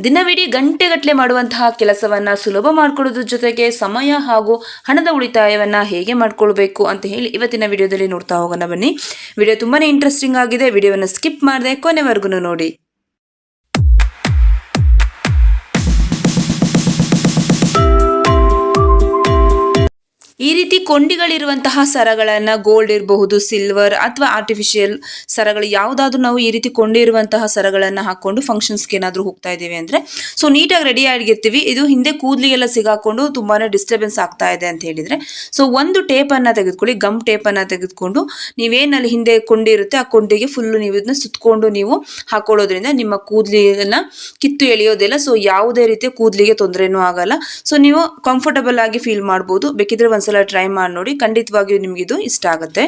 ದಿನವಿಡೀ ಗಂಟೆಗಟ್ಟಲೆ ಮಾಡುವಂತಹ ಕೆಲಸವನ್ನ ಸುಲಭ ಮಾಡಿಕೊಳ್ಳೋದ್ರ ಜೊತೆಗೆ ಸಮಯ ಹಾಗೂ ಹಣದ ಉಳಿತಾಯವನ್ನ ಹೇಗೆ ಮಾಡ್ಕೊಳ್ಬೇಕು ಅಂತ ಹೇಳಿ ಇವತ್ತಿನ ವಿಡಿಯೋದಲ್ಲಿ ನೋಡ್ತಾ ಹೋಗೋಣ ಬನ್ನಿ. ವಿಡಿಯೋ ತುಂಬಾನೇ ಇಂಟ್ರೆಸ್ಟಿಂಗ್ ಆಗಿದೆ. ವಿಡಿಯೋವನ್ನು ಸ್ಕಿಪ್ ಮಾಡದೆ ಕೊನೆವರೆಗೂ ನೋಡಿ. ಈ ರೀತಿ ಕೊಂಡಿಗಳಿರುವಂತಹ ಸರಗಳನ್ನು ಗೋಲ್ಡ್ ಇರಬಹುದು, ಸಿಲ್ವರ್ ಅಥವಾ ಆರ್ಟಿಫಿಷಿಯಲ್ ಸರಗಳು ಯಾವುದಾದ್ರೂ ನಾವು ಈ ರೀತಿ ಕೊಂಡಿರುವಂತಹ ಸರಗಳನ್ನು ಹಾಕೊಂಡು ಫಂಕ್ಷನ್ಸ್ಗೆ ಏನಾದರೂ ಹೋಗ್ತಾ ಇದ್ದೀವಿ ಅಂದರೆ ಸೊ ನೀಟಾಗಿ ರೆಡಿ ಆಗಿರ್ತೀವಿ. ಇದು ಹಿಂದೆ ಕೂದಲಿಗೆಲ್ಲ ಸಿಗಾಕೊಂಡು ತುಂಬಾ ಡಿಸ್ಟರ್ಬೆನ್ಸ್ ಆಗ್ತಾ ಇದೆ ಅಂತ ಹೇಳಿದರೆ ಸೊ ಒಂದು ಟೇಪನ್ನು ತೆಗೆದುಕೊಳ್ಳಿ, ಗಮ್ ಟೇಪನ್ನು ತೆಗೆದುಕೊಂಡು ನೀವೇನಲ್ಲಿ ಹಿಂದೆ ಕೊಂಡಿ ಇರುತ್ತೆ ಆ ಕೊಂಡಿಗೆ ಫುಲ್ಲು ನೀವು ಇದನ್ನ ಸುತ್ತಕೊಂಡು ನೀವು ಹಾಕೊಳ್ಳೋದ್ರಿಂದ ನಿಮ್ಮ ಕೂದಲಿನ ಕಿತ್ತು ಎಳೆಯೋದಿಲ್ಲ. ಸೊ ಯಾವುದೇ ರೀತಿಯ ಕೂದಲಿಗೆ ತೊಂದರೆನೂ ಆಗಲ್ಲ. ಸೊ ನೀವು ಕಂಫರ್ಟಬಲ್ ಆಗಿ ಫೀಲ್ ಮಾಡ್ಬೋದು. ಬೇಕಿದ್ರೆ ಒಂದ್ಸಲ ಟ್ರೈ ಮಾಡಿ ನೋಡಿ, ಖಂಡಿತವಾಗಿಯೂ ನಿಮ್ಗೆ ಇದು ಇಷ್ಟ ಆಗುತ್ತೆ.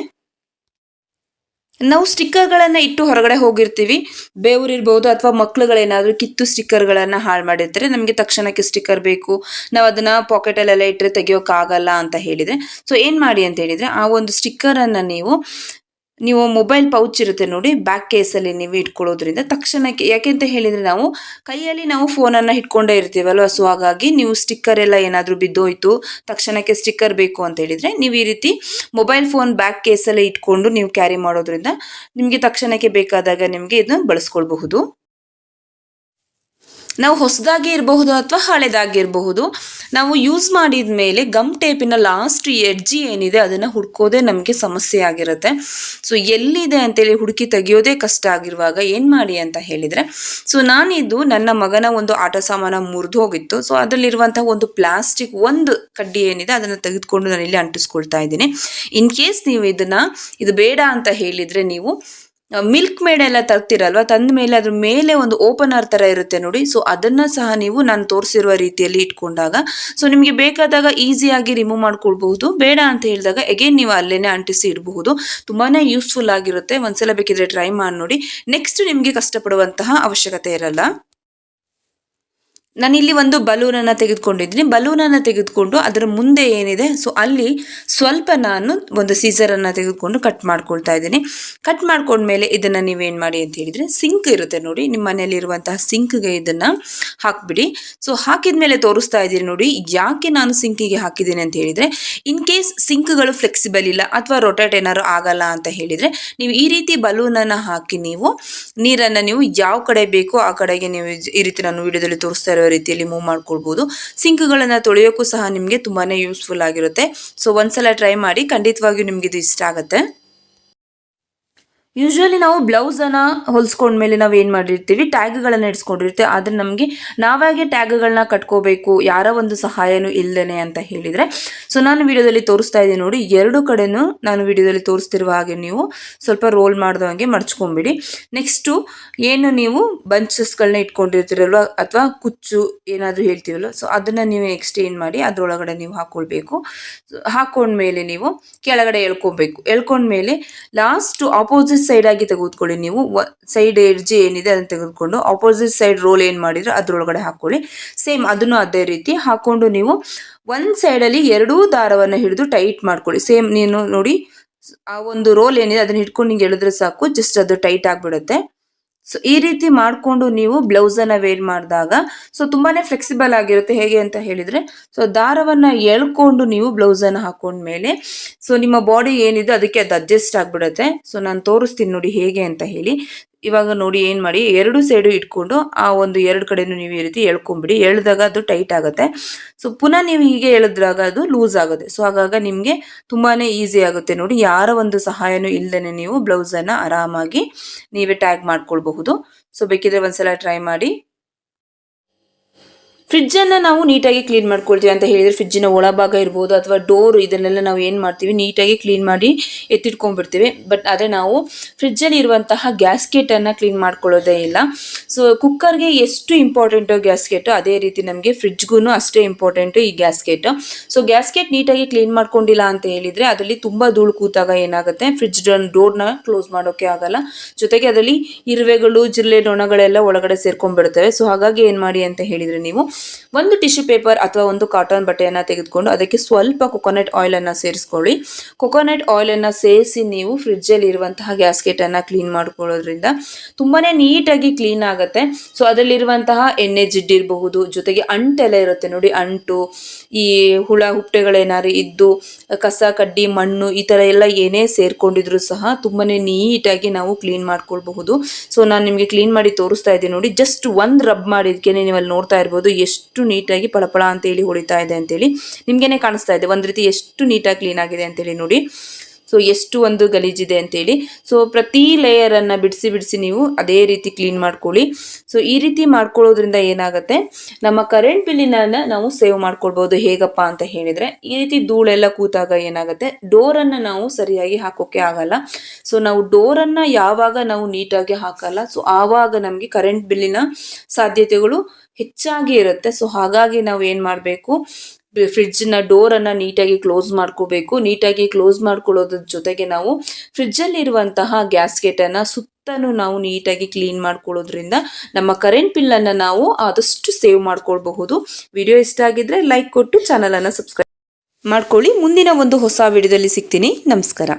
ನಾವು ಸ್ಟಿಕ್ಕರ್ಗಳನ್ನ ಇಟ್ಟು ಹೊರಗಡೆ ಹೋಗಿರ್ತೀವಿ, ಬೇವರಿರ್ಬೋದು ಅಥವಾ ಮಕ್ಳುಗಳೇನಾದ್ರೂ ಕಿತ್ತು ಸ್ಟಿಕ್ಕರ್ಗಳನ್ನ ಹಾಳು ಮಾಡಿರ್ತಾರೆ, ನಮಗೆ ತಕ್ಷಣಕ್ಕೆ ಸ್ಟಿಕ್ಕರ್ ಬೇಕು, ನಾವು ಅದನ್ನ ಪಾಕೆಟಲ್ಲೆಲ್ಲ ಇಟ್ಟರೆ ತೆಗಿಯೋಕ್ಕಾಗಲ್ಲ ಅಂತ ಹೇಳಿದ್ರೆ ಸೊ ಏನ್ ಮಾಡಿ ಅಂತ ಹೇಳಿದ್ರೆ ಆ ಒಂದು ಸ್ಟಿಕ್ಕರ್ ಅನ್ನ ನೀವು ಮೊಬೈಲ್ ಪೌಚ್ ಇರುತ್ತೆ ನೋಡಿ, ಬ್ಯಾಕ್ ಕೇಸಲ್ಲಿ ನೀವು ಇಟ್ಕೊಳ್ಳೋದ್ರಿಂದ ತಕ್ಷಣಕ್ಕೆ, ಯಾಕೆಂತ ಹೇಳಿದ್ರೆ ನಾವು ಕೈಯಲ್ಲಿ ನಾವು ಫೋನನ್ನು ಇಟ್ಕೊಂಡೇ ಇರ್ತೀವಲ್ವ, ಸೊ ಹಾಗಾಗಿ ನೀವು ಸ್ಟಿಕ್ಕರ್ ಎಲ್ಲ ಏನಾದರೂ ಬಿದ್ದೋಯ್ತು ತಕ್ಷಣಕ್ಕೆ ಸ್ಟಿಕ್ಕರ್ ಬೇಕು ಅಂತ ಹೇಳಿದ್ರೆ ನೀವು ಈ ರೀತಿ ಮೊಬೈಲ್ ಫೋನ್ ಬ್ಯಾಕ್ ಕೇಸಲ್ಲಿ ಇಟ್ಕೊಂಡು ನೀವು ಕ್ಯಾರಿ ಮಾಡೋದ್ರಿಂದ ನಿಮಗೆ ತಕ್ಷಣಕ್ಕೆ ಬೇಕಾದಾಗ ನಿಮಗೆ ಇದನ್ನ ಬಳಸ್ಕೊಳ್ಬಹುದು. ನಾವು ಹೊಸದಾಗಿ ಇರಬಹುದು ಅಥವಾ ಹಳೆದಾಗಿರಬಹುದು, ನಾವು ಯೂಸ್ ಮಾಡಿದ ಮೇಲೆ ಗಮ್ ಟೇಪಿನ ಲಾಸ್ಟ್ ಎಡ್ಜಿ ಏನಿದೆ ಅದನ್ನು ಹುಡ್ಕೋದೇ ನಮಗೆ ಸಮಸ್ಯೆ ಆಗಿರುತ್ತೆ. ಸೊ ಎಲ್ಲಿದೆ ಅಂತೇಳಿ ಹುಡುಕಿ ತೆಗಿಯೋದೇ ಕಷ್ಟ ಆಗಿರುವಾಗ ಏನು ಮಾಡಿ ಅಂತ ಹೇಳಿದರೆ ಸೊ ನಾನಿದು ನನ್ನ ಮಗನ ಒಂದು ಆಟ ಸಾಮಾನ ಮುರಿದು ಹೋಗಿತ್ತು. ಸೊ ಅದರಲ್ಲಿರುವಂತಹ ಒಂದು ಪ್ಲಾಸ್ಟಿಕ್ ಒಂದು ಕಡ್ಡಿ ಏನಿದೆ ಅದನ್ನು ತೆಗೆದುಕೊಂಡು ನಾನು ಇಲ್ಲಿ ಅಂಟಿಸ್ಕೊಳ್ತಾ ಇದ್ದೀನಿ. ಇನ್ ಕೇಸ್ ನೀವು ಇದು ಬೇಡ ಅಂತ ಹೇಳಿದರೆ ನೀವು ಮಿಲ್ಕ್ ಮೇಡ್ ಎಲ್ಲ ತರ್ತಿರಲ್ವ, ತಂದ ಮೇಲೆ ಅದ್ರ ಮೇಲೆ ಒಂದು ಓಪನರ್ ತರ ಇರುತ್ತೆ ನೋಡಿ, ಸೊ ಅದನ್ನ ಸಹ ನೀವು ನಾನು ತೋರಿಸಿರುವ ರೀತಿಯಲ್ಲಿ ಇಟ್ಕೊಂಡಾಗ ಸೊ ನಿಮಗೆ ಬೇಕಾದಾಗ ಈಸಿಯಾಗಿ ರಿಮೂವ್ ಮಾಡ್ಕೊಳ್ಬಹುದು. ಬೇಡ ಅಂತ ಹೇಳಿದಾಗ ಅಗೇನ್ ನೀವು ಅಲ್ಲೇನೆ ಅಂಟಿಸಿ ಇಡಬಹುದು. ತುಂಬಾನೇ ಯೂಸ್ಫುಲ್ ಆಗಿರುತ್ತೆ. ಒಂದ್ಸಲ ಬೇಕಿದ್ರೆ ಟ್ರೈ ಮಾಡಿ ನೋಡಿ. ನೆಕ್ಸ್ಟ್ ನಿಮಗೆ ಕಷ್ಟಪಡುವಂತಹ ಅವಶ್ಯಕತೆ ಇರಲ್ಲ. ನಾನಿಲ್ಲಿ ಒಂದು ಬಲೂನನ್ನು ತೆಗೆದುಕೊಂಡಿದ್ದೀನಿ. ಬಲೂನನ್ನು ತೆಗೆದುಕೊಂಡು ಅದರ ಮುಂದೆ ಏನಿದೆ ಸೊ ಅಲ್ಲಿ ಸ್ವಲ್ಪ ನಾನು ಒಂದು ಸೀಸರನ್ನು ತೆಗೆದುಕೊಂಡು ಕಟ್ ಮಾಡ್ಕೊಳ್ತಾ ಇದ್ದೀನಿ. ಕಟ್ ಮಾಡ್ಕೊಂಡ್ಮೇಲೆ ಇದನ್ನು ನೀವೇನು ಮಾಡಿ ಅಂತ ಹೇಳಿದರೆ ಸಿಂಕ್ ಇರುತ್ತೆ ನೋಡಿ, ನಿಮ್ಮ ಮನೆಯಲ್ಲಿರುವಂತಹ ಸಿಂಕ್ಗೆ ಇದನ್ನು ಹಾಕಿಬಿಡಿ. ಸೊ ಹಾಕಿದ ತೋರಿಸ್ತಾ ಇದ್ದೀನಿ ನೋಡಿ ಯಾಕೆ ನಾನು ಸಿಂಕಿಗೆ ಹಾಕಿದ್ದೀನಿ ಅಂತ ಹೇಳಿದರೆ ಇನ್ ಕೇಸ್ ಸಿಂಕ್ಗಳು ಫ್ಲೆಕ್ಸಿಬಲ್ ಇಲ್ಲ ಅಥವಾ ರೊಟೇಟ್ ಏನಾದ್ರು ಆಗಲ್ಲ ಅಂತ ಹೇಳಿದರೆ ನೀವು ಈ ರೀತಿ ಬಲೂನನ್ನು ಹಾಕಿ ನೀವು ನೀರನ್ನು ನೀವು ಯಾವ ಕಡೆ ಬೇಕೋ ಆ ಕಡೆಗೆ ನೀವು ಈ ರೀತಿ ನಾನು ವಿಡಿಯೋದಲ್ಲಿ ತೋರಿಸ್ತಾ ಇರೋ ರೀತಿಯಲ್ಲಿ ಮೂವ್ ಮಾಡ್ಕೊಳ್ಬಹುದು. ಸಿಂಕ್ಗಳನ್ನ ತೊಳೆಯೋಕ್ಕೂ ಸಹ ನಿಮಗೆ ತುಂಬಾನೇ ಯೂಸ್ಫುಲ್ ಆಗಿರುತ್ತೆ. ಸೊ ಒಂದ್ಸಲ ಟ್ರೈ ಮಾಡಿ, ಖಂಡಿತವಾಗಿಯೂ ನಿಮ್ಗೆ ಇದು ಇಷ್ಟ ಆಗುತ್ತೆ. ಯೂಶ್ವಲಿ ನಾವು ಬ್ಲೌಸನ್ನು ಹೊಲಿಸ್ಕೊಂಡ್ಮೇಲೆ ನಾವು ಏನು ಮಾಡಿರ್ತೀವಿ, ಟ್ಯಾಗ್ಗಳನ್ನು ಇಡ್ಸ್ಕೊಂಡಿರ್ತೀವಿ. ಆದರೆ ನಮಗೆ ನಾವಾಗೆ ಟ್ಯಾಗ್ಗಳನ್ನ ಕಟ್ಕೋಬೇಕು, ಯಾರ ಒಂದು ಸಹಾಯನೂ ಇಲ್ಲದೇನೆ ಅಂತ ಹೇಳಿದರೆ ಸೊ ನಾನು ವಿಡಿಯೋದಲ್ಲಿ ತೋರಿಸ್ತಾ ಇದ್ದೀನಿ ನೋಡಿ, ಎರಡು ಕಡೆನೂ ನಾನು ವಿಡಿಯೋದಲ್ಲಿ ತೋರಿಸ್ತಿರುವ ಹಾಗೆ ನೀವು ಸ್ವಲ್ಪ ರೋಲ್ ಮಾಡ್ದ ಹಾಗೆ ಮಡ್ಚ್ಕೊಂಬಿಡಿ. ನೆಕ್ಸ್ಟು ಏನು ನೀವು ಬಂಚಸ್ಗಳನ್ನ ಇಟ್ಕೊಂಡಿರ್ತೀರಲ್ವ ಅಥವಾ ಕುಚ್ಚು ಏನಾದರೂ ಹೇಳ್ತೀವಲ್ವ, ಸೊ ಅದನ್ನು ನೀವು ಎಕ್ಸ್ಟೇಂಡ್ ಮಾಡಿ ಅದರೊಳಗಡೆ ನೀವು ಹಾಕ್ಕೊಳ್ಬೇಕು. ಹಾಕೊಂಡ್ಮೇಲೆ ನೀವು ಕೆಳಗಡೆ ಎಳ್ಕೊಬೇಕು. ಎಳ್ಕೊಂಡ್ಮೇಲೆ ಲಾಸ್ಟ್ ಆಪೋಸಿಟ್ ಸೈಡ್ ಆಗಿ ತೆಗೆದುಕೊಳ್ಳಿ. ನೀವು ಸೈಡ್ ಎಡ್ಜ್ ಏನಿದೆ ಅದನ್ನು ತೆಗೆದುಕೊಂಡು ಆಪೋಸಿಟ್ ಸೈಡ್ ರೋಲ್ ಏನು ಮಾಡಿದ್ರೆ ಅದ್ರೊಳಗಡೆ ಹಾಕೊಳ್ಳಿ. ಸೇಮ್ ಅದನ್ನು ಅದೇ ರೀತಿ ಹಾಕೊಂಡು ನೀವು ಒಂದ್ ಸೈಡ್ ಅಲ್ಲಿ ಎರಡೂ ದಾರವನ್ನು ಹಿಡಿದು ಟೈಟ್ ಮಾಡ್ಕೊಳ್ಳಿ. ಸೇಮ್ ನೀನು ನೋಡಿ ಆ ಒಂದು ರೋಲ್ ಏನಿದೆ ಅದನ್ನ ಹಿಡ್ಕೊಂಡು ನಿಂಗೆ ಎಳೆದ್ರೆ ಸಾಕು, ಜಸ್ಟ್ ಅದು ಟೈಟ್ ಆಗ್ಬಿಡುತ್ತೆ. ಸೊ ಈ ರೀತಿ ಮಾಡಿಕೊಂಡು ನೀವು ಬ್ಲೌಸನ್ನು ವೇರ್ ಮಾಡಿದಾಗ ಸೊ ತುಂಬಾನೇ ಫ್ಲೆಕ್ಸಿಬಲ್ ಆಗಿರುತ್ತೆ. ಹೇಗೆ ಅಂತ ಹೇಳಿದರೆ ಸೊ ದಾರವನ್ನು ಎಳ್ಕೊಂಡು ನೀವು ಬ್ಲೌಸನ್ನು ಹಾಕೊಂಡ್ಮೇಲೆ ಸೊ ನಿಮ್ಮ ಬಾಡಿ ಏನಿದೆ ಅದಕ್ಕೆ ಅದು ಅಡ್ಜಸ್ಟ್ ಆಗಿಬಿಡುತ್ತೆ. ಸೊ ನಾನು ತೋರಿಸ್ತೀನಿ ನೋಡಿ ಹೇಗೆ ಅಂತ ಹೇಳಿ. ಇವಾಗ ನೋಡಿ ಏನು ಮಾಡಿ, ಎರಡು ಸೈಡು ಇಟ್ಕೊಂಡು ಆ ಒಂದು ಎರಡು ಕಡೆನೂ ನೀವು ಈ ರೀತಿ ಎಳ್ಕೊಂಬಿಡಿ. ಎಳೆದಾಗ ಅದು ಟೈಟ್ ಆಗುತ್ತೆ. ಸೊ ಪುನಃ ನೀವು ಹೀಗೆ ಎಳೆದ್ರಾಗ ಅದು ಲೂಸ್ ಆಗುತ್ತೆ. ಸೊ ಹಾಗಾಗಿ ನಿಮಗೆ ತುಂಬಾ ಈಸಿ ಆಗುತ್ತೆ ನೋಡಿ. ಯಾರ ಒಂದು ಸಹಾಯನೂ ಇಲ್ಲದೇ ನೀವು ಬ್ಲೌಸನ್ನು ಆರಾಮಾಗಿ ನೀವೇ ಟ್ಯಾಗ್ ಮಾಡ್ಕೊಳ್ಬಹುದು. ಸೊ ಬೇಕಿದ್ರೆ ಒಂದ್ಸಲ ಟ್ರೈ ಮಾಡಿ. ಫ್ರಿಡ್ಜನ್ನು ನಾವು ನೀಟಾಗಿ ಕ್ಲೀನ್ ಮಾಡ್ಕೊಳ್ತೀವಿ ಅಂತ ಹೇಳಿದರೆ ಫ್ರಿಡ್ಜಿನ ಒಳಭಾಗ ಇರ್ಬೋದು ಅಥವಾ ಡೋರ್ ಇದನ್ನೆಲ್ಲ ನಾವು ಏನು ಮಾಡ್ತೀವಿ ನೀಟಾಗಿ ಕ್ಲೀನ್ ಮಾಡಿ ಎತ್ತಿಟ್ಕೊಂಡ್ಬಿಡ್ತೀವಿ. ಬಟ್ ಆದರೆ ನಾವು ಫ್ರಿಡ್ಜಲ್ಲಿ ಇರುವಂತಹ ಗ್ಯಾಸ್ಕೆಟನ್ನು ಕ್ಲೀನ್ ಮಾಡ್ಕೊಳ್ಳೋದೇ ಇಲ್ಲ. ಸೊ ಕುಕ್ಕರ್ಗೆ ಎಷ್ಟು ಇಂಪಾರ್ಟೆಂಟು ಗ್ಯಾಸ್ಕೆಟು ಅದೇ ರೀತಿ ನಮಗೆ ಫ್ರಿಡ್ಜ್ಗೂ ಅಷ್ಟೇ ಇಂಪಾರ್ಟೆಂಟು ಈ ಗ್ಯಾಸ್ಕೆಟ್. ಸೊ ಗ್ಯಾಸ್ಕೆಟ್ ನೀಟಾಗಿ ಕ್ಲೀನ್ ಮಾಡ್ಕೊಂಡಿಲ್ಲ ಅಂತ ಹೇಳಿದರೆ ಅದರಲ್ಲಿ ತುಂಬ ಧೂಳು ಕೂತಾಗ ಏನಾಗುತ್ತೆ, ಫ್ರಿಡ್ಜ್ ಡೋರ್ನ ಕ್ಲೋಸ್ ಮಾಡೋಕ್ಕೆ ಆಗಲ್ಲ. ಜೊತೆಗೆ ಅದರಲ್ಲಿ ಇರುವೆಗಳು ಜಿರಳೆ ನೊಣಗಳೆಲ್ಲ ಒಳಗಡೆ ಸೇರ್ಕೊಂಡ್ಬಿಡ್ತವೆ. ಸೊ ಹಾಗಾಗಿ ಏನು ಮಾಡಿ ಅಂತ ಹೇಳಿದರೆ ನೀವು ಒಂದು ಟಿಶ್ಯೂ ಪೇಪರ್ ಅಥವಾ ಒಂದು ಕಾಟನ್ ಬಟ್ಟೆಯನ್ನು ತೆಗೆದುಕೊಂಡು ಅದಕ್ಕೆ ಸ್ವಲ್ಪ ಕೊಕೊನಟ್ ಆಯಿಲನ್ನು ಸೇರಿಸ್ಕೊಳ್ಳಿ. ಕೊಕೊನಟ್ ಆಯಿಲನ್ನು ಸೇರಿಸಿ ನೀವು ಫ್ರಿಡ್ಜಲ್ಲಿ ಇರುವಂತಹ ಗ್ಯಾಸ್ಕೆಟನ್ನು ಕ್ಲೀನ್ ಮಾಡ್ಕೊಳ್ಳೋದ್ರಿಂದ ತುಂಬಾ ನೀಟಾಗಿ ಕ್ಲೀನ್ ಆಗುತ್ತೆ. ಸೊ ಅದರಲ್ಲಿರುವಂತಹ ಎಣ್ಣೆ ಜಿಡ್ಡಿರಬಹುದು, ಜೊತೆಗೆ ಅಂಟೆಲ್ಲ ಇರುತ್ತೆ ನೋಡಿ, ಅಂಟು, ಈ ಹುಳ ಹುಪ್ಪಟೆಗಳೇನಾದ್ರು ಇದ್ದು, ಕಸ ಕಡ್ಡಿ ಮಣ್ಣು ಈ ಥರ ಎಲ್ಲ ಏನೇ ಸೇರ್ಕೊಂಡಿದ್ರು ಸಹ ತುಂಬಾ ನೀಟಾಗಿ ನಾವು ಕ್ಲೀನ್ ಮಾಡ್ಕೊಳ್ಬಹುದು. ಸೊ ನಾನು ನಿಮಗೆ ಕ್ಲೀನ್ ಮಾಡಿ ತೋರಿಸ್ತಾ ಇದ್ದೀನಿ ನೋಡಿ. ಜಸ್ಟ್ ಒಂದು ರಬ್ ಮಾಡಿದ್ಕೆ ನೀವು ಅಲ್ಲಿ ನೋಡ್ತಾ ಇರ್ಬೋದು ಎಷ್ಟು ನೀಟಾಗಿ ಪಳಪಳ ಅಂತೇಳಿ ಹೊಡಿತಾ ಇದೆ ಅಂತೇಳಿ ನಿಮ್ಗೇನೆ ಕಾಣಿಸ್ತಾ ಇದೆ ಒಂದು ರೀತಿ ಎಷ್ಟು ನೀಟಾಗಿ ಕ್ಲೀನ್ ಆಗಿದೆ ಅಂತೇಳಿ ನೋಡಿ. ಸೊ ಎಷ್ಟು ಒಂದು ಗಲೀಜಿದೆ ಅಂತೇಳಿ. ಸೊ ಪ್ರತಿ ಲೇಯರನ್ನು ಬಿಡಿಸಿ ನೀವು ಅದೇ ರೀತಿ ಕ್ಲೀನ್ ಮಾಡ್ಕೊಳ್ಳಿ. ಸೊ ಈ ರೀತಿ ಮಾಡ್ಕೊಳ್ಳೋದ್ರಿಂದ ಏನಾಗುತ್ತೆ, ನಮ್ಮ ಕರೆಂಟ್ ಬಿಲ್ಲಿನ ನಾವು ಸೇವ್ ಮಾಡ್ಕೊಳ್ಬೋದು. ಹೇಗಪ್ಪ ಅಂತ ಹೇಳಿದರೆ, ಈ ರೀತಿ ಧೂಳೆಲ್ಲ ಕೂತಾಗ ಏನಾಗುತ್ತೆ, ಡೋರನ್ನು ನಾವು ಸರಿಯಾಗಿ ಹಾಕೋಕ್ಕೆ ಆಗಲ್ಲ. ಸೊ ನಾವು ಡೋರನ್ನು ಯಾವಾಗ ನಾವು ನೀಟಾಗಿ ಹಾಕಲ್ಲ, ಸೊ ಆವಾಗ ನಮಗೆ ಕರೆಂಟ್ ಬಿಲ್ಲಿನ ಸಾಧ್ಯತೆಗಳು ಹೆಚ್ಚಾಗಿ ಇರುತ್ತೆ. ಸೊ ಹಾಗಾಗಿ ನಾವು ಏನು ಮಾಡಬೇಕು, ಫ್ರಿಡ್ಜ್ನ ಡೋರನ್ನು ನೀಟಾಗಿ ಕ್ಲೋಸ್ ಮಾಡ್ಕೋಬೇಕು. ನೀಟಾಗಿ ಕ್ಲೋಸ್ ಮಾಡ್ಕೊಳ್ಳೋದ್ರ ಜೊತೆಗೆ ನಾವು ಫ್ರಿಡ್ಜಲ್ಲಿರುವಂತಹ ಗ್ಯಾಸ್ಕೆಟನ್ನು ಸುತ್ತಲೂ ನಾವು ನೀಟಾಗಿ ಕ್ಲೀನ್ ಮಾಡ್ಕೊಳ್ಳೋದ್ರಿಂದ ನಮ್ಮ ಕರೆಂಟ್ ಬಿಲ್ಲನ್ನು ನಾವು ಆದಷ್ಟು ಸೇವ್ ಮಾಡ್ಕೊಳ್ಬಹುದು. ವಿಡಿಯೋ ಇಷ್ಟ ಆಗಿದ್ರೆ ಲೈಕ್ ಕೊಟ್ಟು ಚಾನಲನ್ನು ಸಬ್ಸ್ಕ್ರೈಬ್ ಮಾಡ್ಕೊಳ್ಳಿ. ಮುಂದಿನ ಒಂದು ಹೊಸ ವಿಡಿಯೋದಲ್ಲಿ ಸಿಗ್ತೀನಿ. ನಮಸ್ಕಾರ.